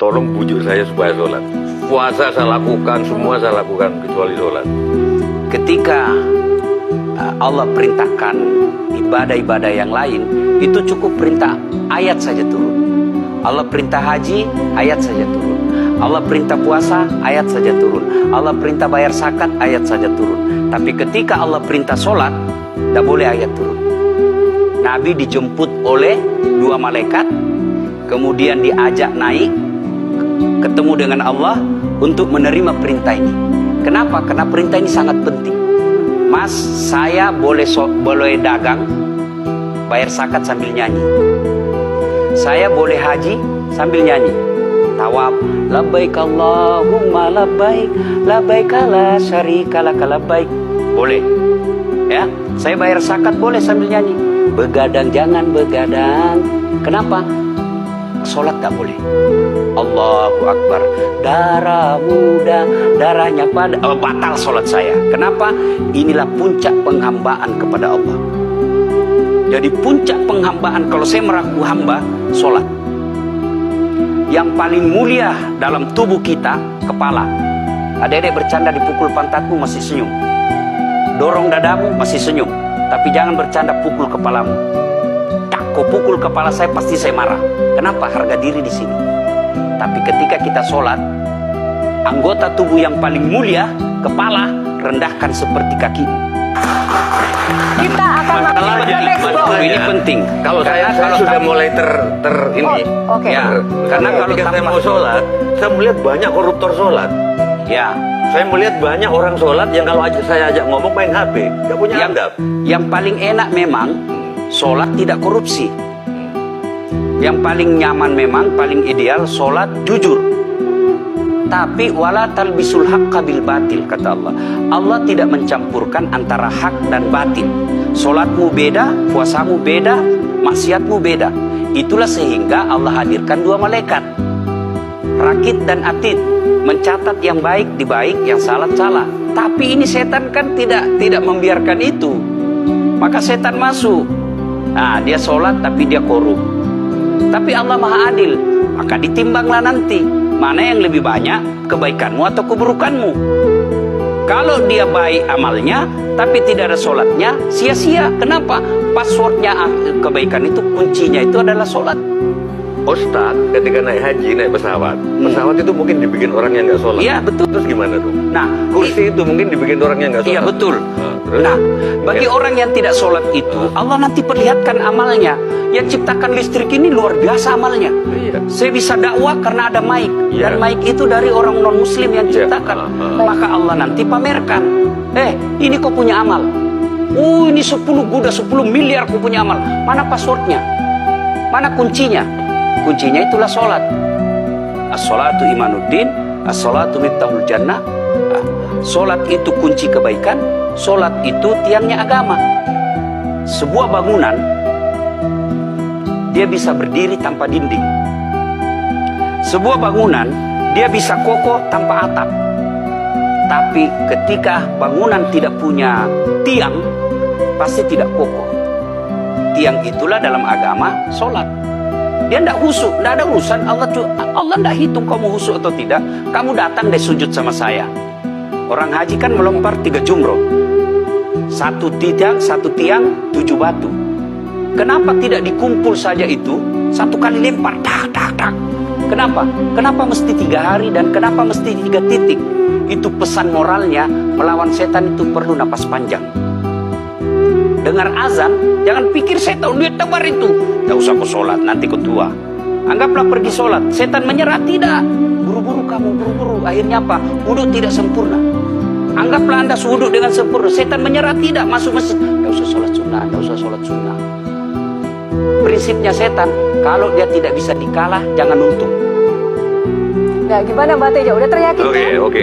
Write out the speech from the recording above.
tolong bujuk saya supaya sholat. Puasa saya lakukan, semua saya lakukan kecuali sholat. Ketika Allah perintahkan ibadah-ibadah yang lain, itu cukup perintah ayat saja turun. Allah perintah haji, ayat saja turun. Allah perintah puasa, ayat saja turun. Allah perintah bayar zakat, ayat saja turun. Tapi ketika Allah perintah sholat, tidak boleh ayat turun. Nabi dijemput oleh 2 malaikat, kemudian diajak naik, ketemu dengan Allah untuk menerima perintah ini. Kenapa? Karena perintah ini sangat penting. Mas, saya boleh dagang, bayar zakat sambil nyanyi. Saya boleh haji sambil nyanyi. Tawaf, labbaik Allahumma labbaik, labbaik la syarika lak labbaik. Boleh. Ya, saya bayar zakat boleh sambil nyanyi. Begadang jangan begadang. Kenapa? Sholat tak boleh. Allahu Akbar. Darah muda, darahnya pada batal sholat saya. Kenapa? Inilah puncak penghambaan kepada Allah. Jadi puncak penghambaan kalau saya meraku hamba, sholat. Yang paling mulia dalam tubuh kita, kepala. Adik-adik bercanda dipukul pantatmu masih senyum. Dorong dadamu masih senyum. Tapi jangan bercanda pukul kepalamu. Kau pukul kepala saya pasti saya marah. Kenapa? Harga diri di sini. Tapi ketika kita sholat, anggota tubuh yang paling mulia, kepala, rendahkan seperti kakimu. Kita akan ini penting. Kalau saya sudah mulai ini. Ya, karena kalau saya mau sholat, saya melihat banyak koruptor sholat. Ya, saya melihat banyak orang sholat yang kalau saya ajak ngomong main HP, nggak punya adab. Yang paling enak memang sholat tidak korupsi. Yang paling nyaman memang, paling ideal sholat jujur. Tapi wala talbisul haqqa bil batil, kata Allah. Allah tidak mencampurkan antara hak dan batil. Sholatmu beda, puasamu beda, maksiatmu beda. Itulah sehingga Allah hadirkan 2 malaikat, Rakit dan Atid, mencatat yang baik di baik, yang salah salah. Tapi ini setan kan tidak membiarkan itu. Maka setan masuk. Nah, dia sholat tapi dia korup. Tapi Allah Maha Adil, maka ditimbanglah nanti mana yang lebih banyak, kebaikanmu atau keburukanmu. Kalau dia baik amalnya tapi tidak ada sholatnya, sia-sia. Kenapa? Passwordnya kebaikan itu, kuncinya itu adalah sholat. Ustaz, ketika naik haji, naik pesawat, pesawat itu mungkin dibikin orang yang nggak sholat. Iya, betul. Terus gimana tuh? Nah, kursi itu mungkin dibikin orang yang nggak sholat. Iya, betul. Terus? Nah, bagi orang yang tidak sholat itu, Allah nanti perlihatkan amalnya. Yang ciptakan listrik ini luar biasa amalnya. Iya. Saya bisa dakwah karena ada mic. Iya. Dan mic itu dari orang non-muslim yang Iya. ciptakan. Maka Allah nanti pamerkan. Ini kau punya amal. Ini 10 miliar kau punya amal. Mana passwordnya? Mana kuncinya? Kuncinya itulah sholat. As-sholatu imanuddin, as-sholatu miftahul jannah. Sholat itu kunci kebaikan. Sholat itu tiangnya agama. Sebuah bangunan, dia bisa berdiri tanpa dinding. Sebuah bangunan, dia bisa kokoh tanpa atap. Tapi ketika bangunan tidak punya tiang, pasti tidak kokoh. Tiang itulah dalam agama sholat. Dia tidak husuk, tidak ada urusan. Allah tidak hitung kamu husuk atau tidak. Kamu datang deh sujud sama saya. Orang haji kan melempar 3 jumroh. 1 tiang, 7 batu. Kenapa tidak dikumpul saja itu? 1 kali lempar, tak. Kenapa? Kenapa mesti 3 hari dan kenapa mesti 3 titik? Itu pesan moralnya, melawan setan itu perlu napas panjang. Dengar azan, jangan pikir setan dia tebar itu. Tidak usah kau sholat, nanti kau tua. Anggaplah pergi sholat, setan menyerah, tidak. Buru-buru kamu, buru-buru. Akhirnya apa? Wudhu tidak sempurna. Anggaplah Anda wudhu dengan sempurna, setan menyerah, tidak. Masuk masjid, tidak usah sholat sunnah, tidak usah sholat sunnah. Prinsipnya setan, kalau dia tidak bisa dikalah, jangan untung. Nah, gimana Mbak Teja? Udah teryakin kan? Oke.